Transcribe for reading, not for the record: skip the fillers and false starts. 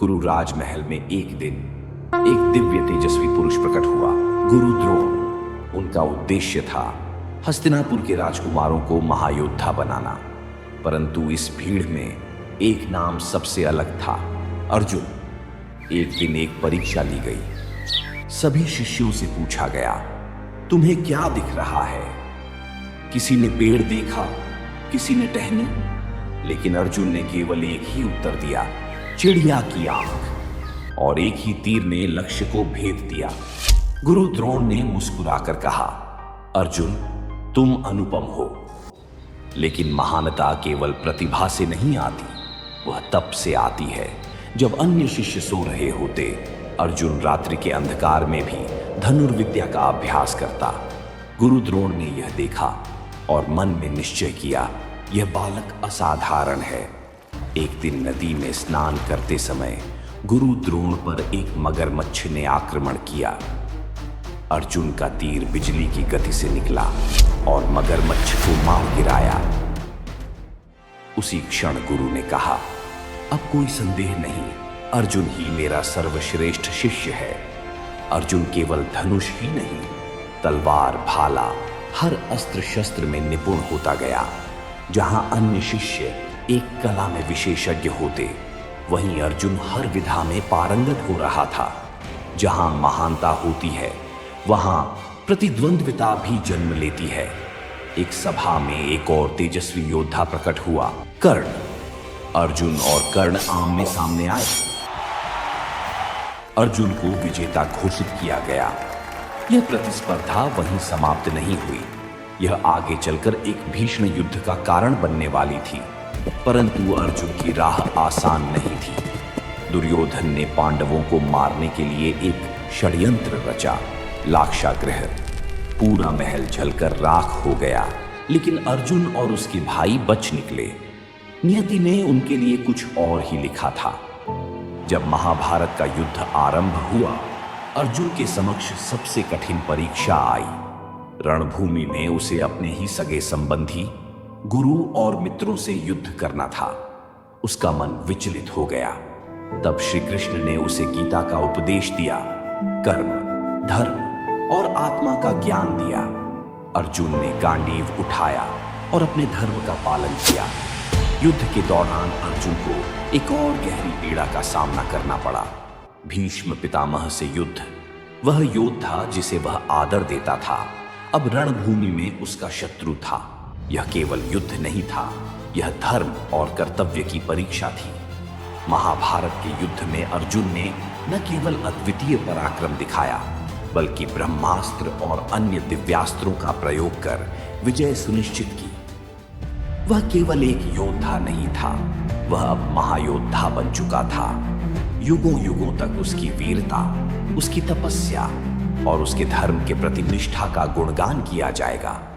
गुरु राजमहल में एक दिन एक दिव्य तेजस्वी पुरुष प्रकट हुआ, गुरु द्रोण। उनका उद्देश्य था हस्तिनापुर के राजकुमारों को महायोद्धा बनाना। परंतु इस भीड़ में एक नाम सबसे अलग था, अर्जुन। एक दिन एक परीक्षा ली गई। सभी शिष्यों से पूछा गया, तुम्हें क्या दिख रहा है? किसी ने पेड़ देखा, किसी ने टहनी, लेकिन अर्जुन ने केवल एक ही उत्तर दिया, चिड़िया की आंख। और एक ही तीर ने लक्ष्य को भेद दिया। गुरु द्रोण ने मुस्कुराकर कहा, अर्जुन, तुम अनुपम हो, लेकिन महानता केवल प्रतिभा से नहीं आती, वह तप से आती है। जब अन्य शिष्य सो रहे होते, अर्जुन रात्रि के अंधकार में भी धनुर्विद्या का अभ्यास करता। गुरु द्रोण ने यह देखा और मन में निश्चय किया, यह बालक असाधारण है। एक दिन नदी में स्नान करते समय गुरु द्रोण पर एक मगरमच्छ ने आक्रमण किया। अर्जुन का तीर बिजली की गति से निकला और मगरमच्छ को मार गिराया। उसी क्षण गुरु ने कहा, अब कोई संदेह नहीं, अर्जुन ही मेरा सर्वश्रेष्ठ शिष्य है। अर्जुन केवल धनुष ही नहीं, तलवार, भाला, हर अस्त्र शस्त्र में निपुण होता गया। जहां अन्य शिष्य एक कला में विशेषज्ञ होते, वहीं अर्जुन हर विधा में पारंगत हो रहा था। जहां महानता होती है, वहां प्रतिद्वंद्विता भी जन्म लेती है। एक सभा में एक और तेजस्वी योद्धा प्रकट हुआ, कर्ण। अर्जुन और कर्ण आमने सामने आए। अर्जुन को विजेता घोषित किया गया। यह प्रतिस्पर्धा वहीं समाप्त नहीं हुई, यह आगे चलकर एक भीषण युद्ध का कारण बनने वाली थी। परंतु अर्जुन की राह आसान नहीं थी। दुर्योधन ने पांडवों को मारने के लिए एक षड्यंत्र रचा, लाक्षागृह। पूरा महल जलकर राख हो गया, लेकिन अर्जुन और उसके भाई बच निकले। नियति ने उनके लिए कुछ और ही लिखा था। जब महाभारत का युद्ध आरंभ हुआ, अर्जुन के समक्ष सबसे कठिन परीक्षा आई। रणभूमि में उसे अपने ही सगे संबंधी, गुरु और मित्रों से युद्ध करना था। उसका मन विचलित हो गया। तब श्री कृष्ण ने उसे गीता का उपदेश दिया, कर्म, धर्म और आत्मा का ज्ञान दिया। अर्जुन ने गांडीव उठाया और अपने धर्म का पालन किया। युद्ध के दौरान अर्जुन को एक और गहरी पीड़ा का सामना करना पड़ा। भीष्म पितामह से युद्ध। वह योद्धा जिसे वह आदर देता था, अब रणभूमि में उसका शत्रु था। यह केवल युद्ध नहीं था, यह धर्म और कर्तव्य की परीक्षा थी। महाभारत के युद्ध में अर्जुन ने न केवल अद्वितीय पराक्रम दिखाया, बल्कि ब्रह्मास्त्र और अन्य दिव्यास्त्रों का प्रयोग कर विजय सुनिश्चित की। वह केवल एक योद्धा नहीं था, वह अब महायोद्धा बन चुका था। युगों युगों तक उसकी वीरता, उसकी तपस्या और उसके धर्म के प्रति निष्ठा का गुणगान किया जाएगा।